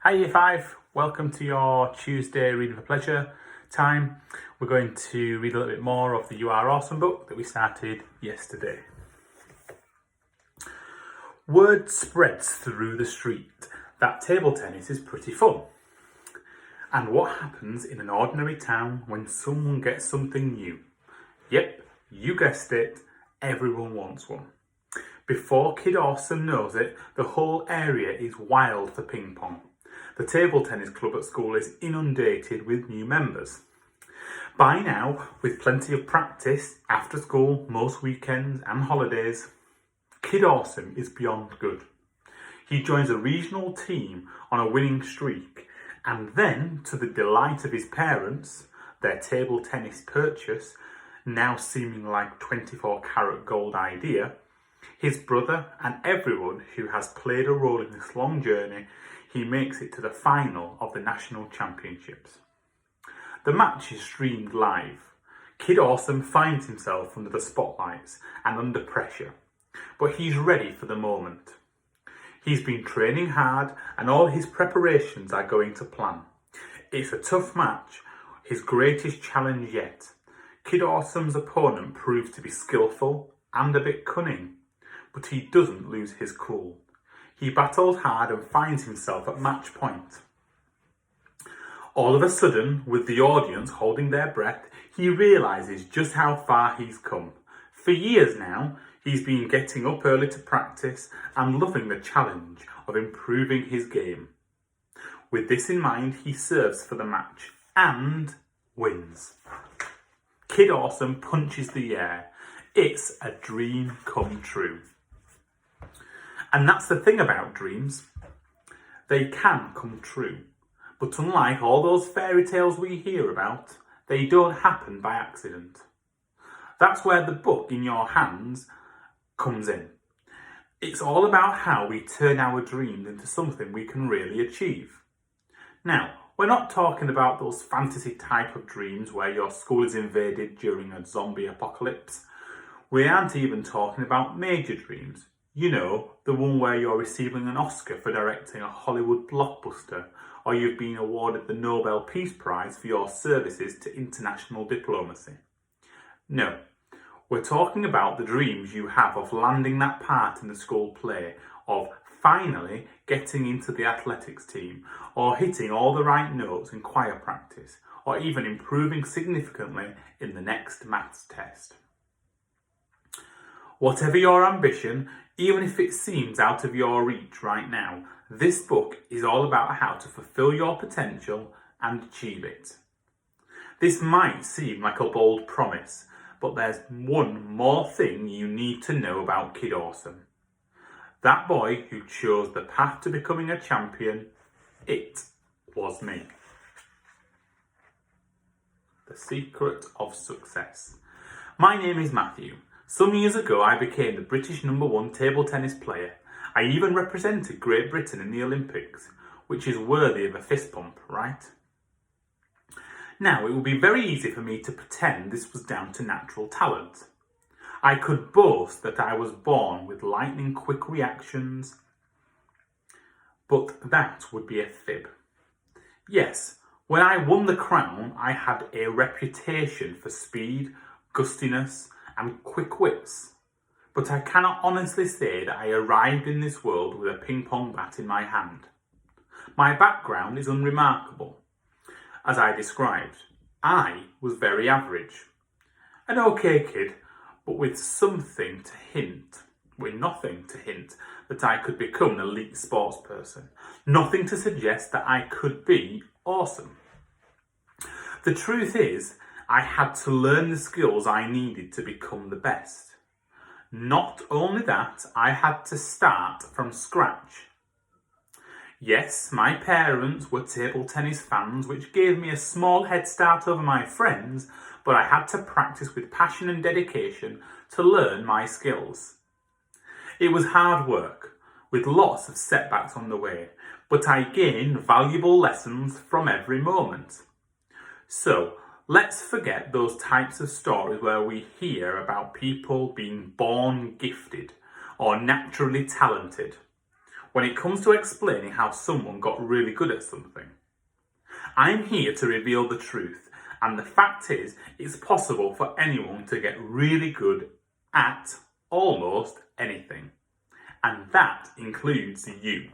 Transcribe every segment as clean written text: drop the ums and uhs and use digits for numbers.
Hi Year 5, welcome to your Tuesday Reading for Pleasure time. We're going to read a little bit more of the You Are Awesome book that we started yesterday. Word spreads through the street that table tennis is pretty fun. And what happens in an ordinary town when someone gets something new? Yep, you guessed it, everyone wants one. Before Kid Awesome knows it, the whole area is wild for ping pong. The table tennis club at school is inundated with new members. By now, with plenty of practice, after school, most weekends and holidays, Kid Awesome is beyond good. He joins a regional team on a winning streak, and then, to the delight of his parents, their table tennis purchase, now seeming like 24-karat gold idea, his brother and everyone who has played a role in this long journey, he makes it to the final of the national championships. The match is streamed live. Kid Awesome finds himself under the spotlights and under pressure, but he's ready for the moment. He's been training hard and all his preparations are going to plan. It's a tough match, his greatest challenge yet. Kid Awesome's opponent proves to be skillful and a bit cunning, but he doesn't lose his cool. He battles hard and finds himself at match point. All of a sudden, with the audience holding their breath, he realises just how far he's come. For years now, he's been getting up early to practice and loving the challenge of improving his game. With this in mind, he serves for the match and wins. Kid Awesome punches the air. It's a dream come true. And that's the thing about dreams. They can come true. But unlike all those fairy tales we hear about, they don't happen by accident. That's where the book in your hands comes in. It's all about how we turn our dreams into something we can really achieve. Now, we're not talking about those fantasy type of dreams where your school is invaded during a zombie apocalypse. We aren't even talking about major dreams. You know, the one where you're receiving an Oscar for directing a Hollywood blockbuster, or you've been awarded the Nobel Peace Prize for your services to international diplomacy. No, we're talking about the dreams you have of landing that part in the school play, of finally getting into the athletics team, or hitting all the right notes in choir practice, or even improving significantly in the next maths test. Whatever your ambition, even if it seems out of your reach right now, this book is all about how to fulfill your potential and achieve it. This might seem like a bold promise, but there's one more thing you need to know about Kid Awesome. That boy who chose the path to becoming a champion, it was me. The Secret of Success. My name is Matthew. Some years ago, I became the British #1 table tennis player. I even represented Great Britain in the Olympics, which is worthy of a fist pump, right? Now, it would be very easy for me to pretend this was down to natural talent. I could boast that I was born with lightning quick reactions, but that would be a fib. Yes, when I won the crown, I had a reputation for speed, gustiness, and quick wits, but I cannot honestly say that I arrived in this world with a ping pong bat in my hand. My background is unremarkable. As I described, I was very average. An okay kid, but with nothing to hint that I could become an elite sports person. Nothing to suggest that I could be awesome. The truth is, I had to learn the skills I needed to become the best. Not only that, I had to start from scratch. Yes, my parents were table tennis fans, which gave me a small head start over my friends, but I had to practice with passion and dedication to learn my skills. It was hard work, with lots of setbacks on the way, but I gained valuable lessons from every moment. So, let's forget those types of stories where we hear about people being born gifted or naturally talented. when it comes to explaining how someone got really good at something. I'm here to reveal the truth, and the fact is, it's possible for anyone to get really good at almost anything. And that includes you.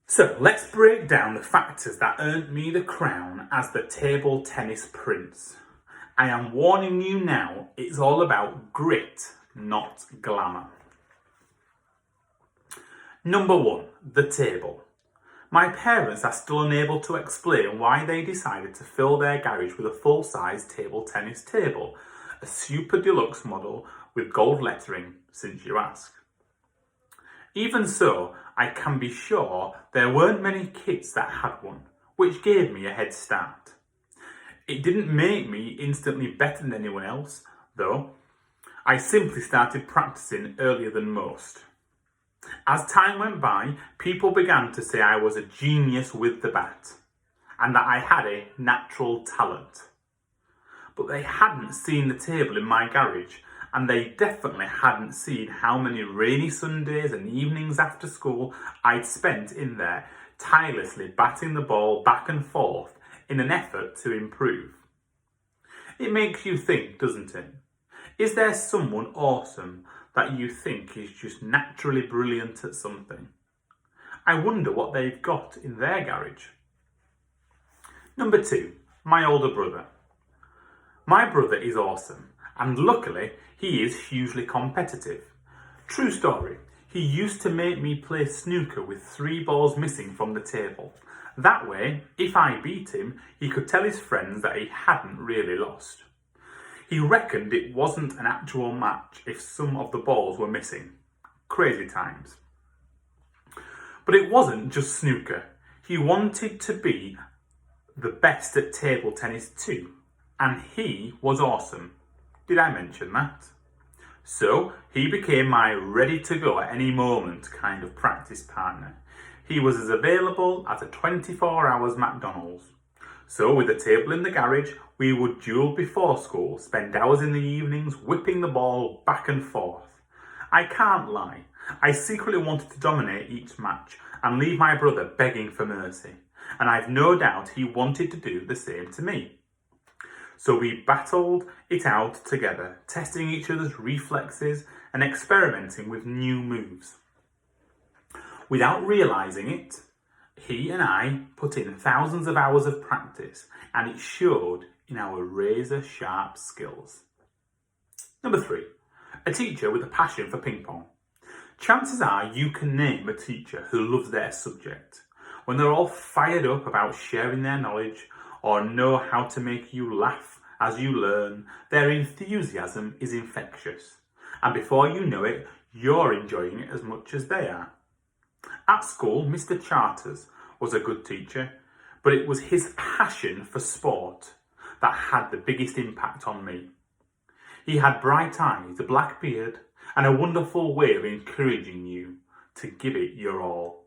So let's break down the factors that earned me the crown as the table tennis prince. I am warning you now, it's all about grit, not glamour. Number 1, the table. My parents are still unable to explain why they decided to fill their garage with a full-size table tennis table, a super deluxe model with gold lettering, since you ask. Even so, I can be sure there weren't many kids that had one, which gave me a head start. It didn't make me instantly better than anyone else, though. I simply started practicing earlier than most. As time went by, people began to say I was a genius with the bat, and that I had a natural talent. But they hadn't seen the table in my garage, and they definitely hadn't seen how many rainy Sundays and evenings after school I'd spent in there, tirelessly batting the ball back and forth in an effort to improve. It makes you think, doesn't it? Is there someone awesome that you think is just naturally brilliant at something? I wonder what they've got in their garage. Number 2, my older brother. My brother is awesome, and luckily he is hugely competitive. True story, he used to make me play snooker with 3 balls missing from the table. That way, if I beat him, he could tell his friends that he hadn't really lost. He reckoned it wasn't an actual match if some of the balls were missing. Crazy times. But it wasn't just snooker. He wanted to be the best at table tennis too. And he was awesome. Did I mention that? So he became my ready to go at any moment kind of practice partner. He was as available as a 24 hours McDonald's. So with a table in the garage, we would duel before school, spend hours in the evenings whipping the ball back and forth. I can't lie, I secretly wanted to dominate each match and leave my brother begging for mercy. And I've no doubt he wanted to do the same to me. So we battled it out together, testing each other's reflexes and experimenting with new moves. Without realising it, he and I put in thousands of hours of practice, and it showed in our razor-sharp skills. Number 3, a teacher with a passion for ping pong. Chances are you can name a teacher who loves their subject. When they're all fired up about sharing their knowledge or know how to make you laugh as you learn, their enthusiasm is infectious. And before you know it, you're enjoying it as much as they are. At school, Mr. Charters was a good teacher, but it was his passion for sport that had the biggest impact on me. He had bright eyes, a black beard, and a wonderful way of encouraging you to give it your all.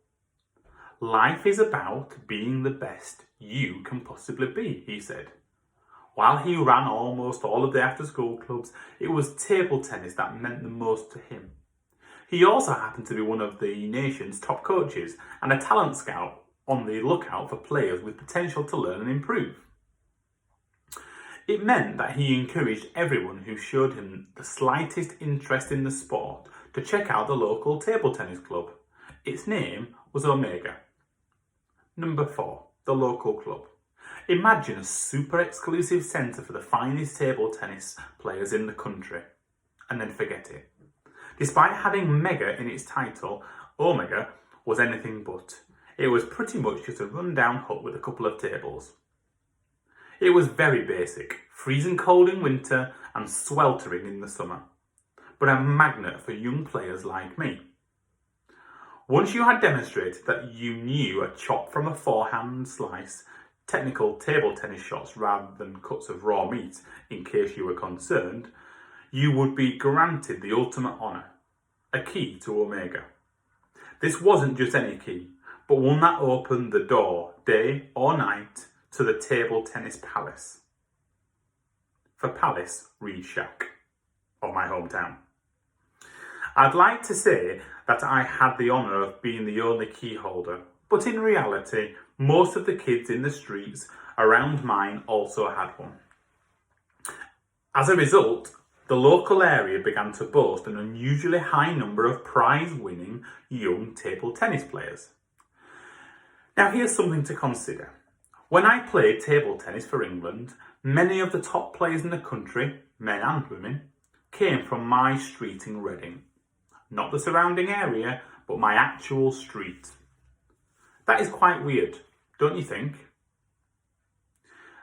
Life is about being the best you can possibly be, he said. While he ran almost all of the after-school clubs, it was table tennis that meant the most to him. He also happened to be one of the nation's top coaches and a talent scout on the lookout for players with potential to learn and improve. It meant that he encouraged everyone who showed him the slightest interest in the sport to check out the local table tennis club. Its name was Omega. Number 4, the local club. Imagine a super exclusive centre for the finest table tennis players in the country, and then forget it. Despite having mega in its title, Omega was anything but. It was pretty much just a run-down hut with a couple of tables. It was very basic, freezing cold in winter and sweltering in the summer, but a magnet for young players like me. Once you had demonstrated that you knew a chop from a forehand slice, technical table tennis shots rather than cuts of raw meat in case you were concerned, you would be granted the ultimate honour, a key to Omega. This wasn't just any key, but one that opened the door, day or night, to the table tennis palace. For palace, read shack, of my hometown. I'd like to say that I had the honour of being the only key holder, but in reality, most of the kids in the streets around mine also had one. As a result, the local area began to boast an unusually high number of prize-winning young table tennis players. Now here's something to consider. When I played table tennis for England, many of the top players in the country, men and women, came from my street in Reading. Not the surrounding area, but my actual street. That is quite weird, don't you think?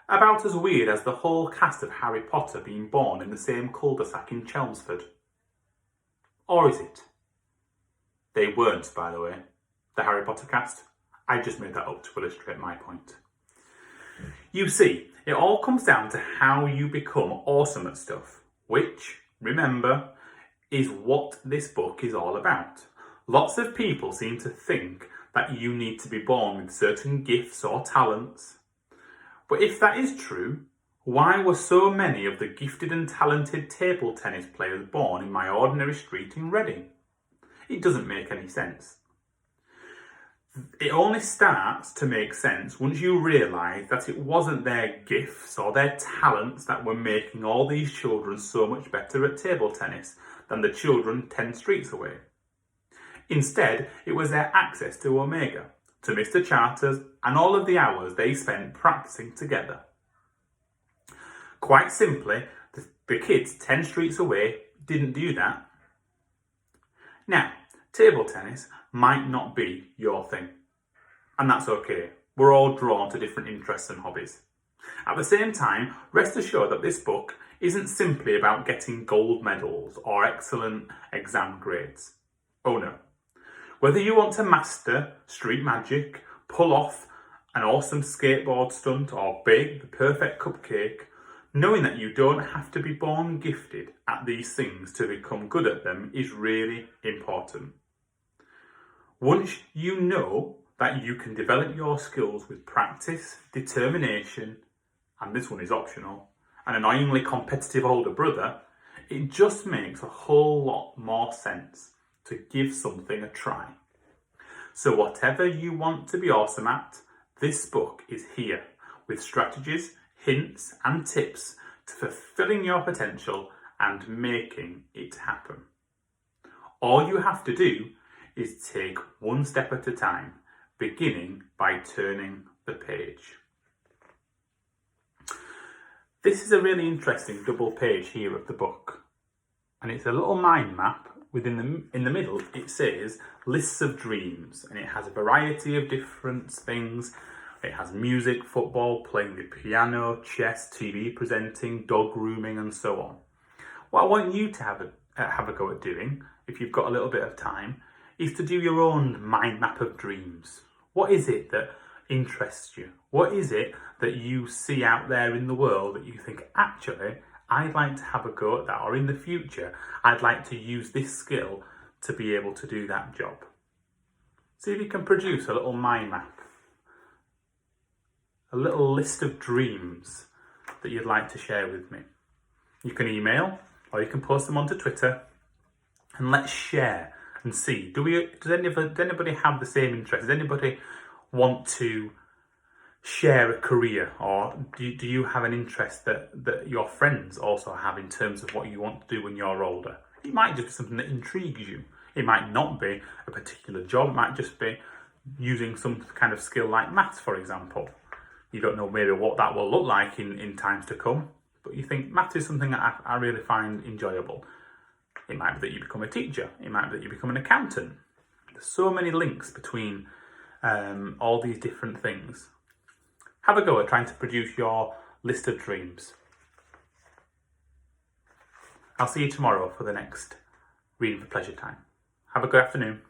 About as weird as the whole cast of Harry Potter being born in the same cul-de-sac in Chelmsford. Or is it? They weren't, by the way, the Harry Potter cast. I just made that up to illustrate my point. You see, it all comes down to how you become awesome at stuff, which, remember, is what this book is all about. Lots of people seem to think that you need to be born with certain gifts or talents. But if that is true, why were so many of the gifted and talented table tennis players born in my ordinary street in Reading? It doesn't make any sense. It only starts to make sense once you realise that it wasn't their gifts or their talents that were making all these children so much better at table tennis than the children 10 streets away. Instead, it was their access to Omega, to Mr. Charters, and all of the hours they spent practicing together. Quite simply, the kids 10 streets away didn't do that. Now, table tennis might not be your thing, and that's okay. We're all drawn to different interests and hobbies. At the same time, rest assured that this book isn't simply about getting gold medals or excellent exam grades. Oh no. Whether you want to master street magic, pull off an awesome skateboard stunt, or bake the perfect cupcake, knowing that you don't have to be born gifted at these things to become good at them is really important. Once you know that you can develop your skills with practice, determination, and this one is optional, an annoyingly competitive older brother, it just makes a whole lot more sense to give something a try. So whatever you want to be awesome at, this book is here with strategies, hints and tips to fulfilling your potential and making it happen. All you have to do is take one step at a time, beginning by turning the page. This is a really interesting double page here of the book, and it's a little mind map. In the middle it says lists of dreams, and it has a variety of different things. It has music, football, playing the piano, chess, TV presenting, dog grooming, and so on. What I want you to have a go at doing, if you've got a little bit of time, is to do your own mind map of dreams. What is it that interests you? What is it that you see out there in the world that you think, actually, I'd like to have a go at that, or in the future, I'd like to use this skill to be able to do that job. See if you can produce a little mind map, a little list of dreams that you'd like to share with me. You can email, or you can post them onto Twitter, and let's share and see. Does anybody have the same interest? Does anybody want to share a career, or do you have an interest that your friends also have in terms of what you want to do when you're older? It might just be something that intrigues you. It might not be a particular job. It might just be using some kind of skill like maths, for example. You don't know maybe what that will look like in times to come, but you think maths is something that I really find enjoyable. It might be that you become a teacher. It might be that you become an accountant. There's so many links between all these different things. Have a go at trying to produce your list of dreams. I'll see you tomorrow for the next Reading for Pleasure time. Have a good afternoon.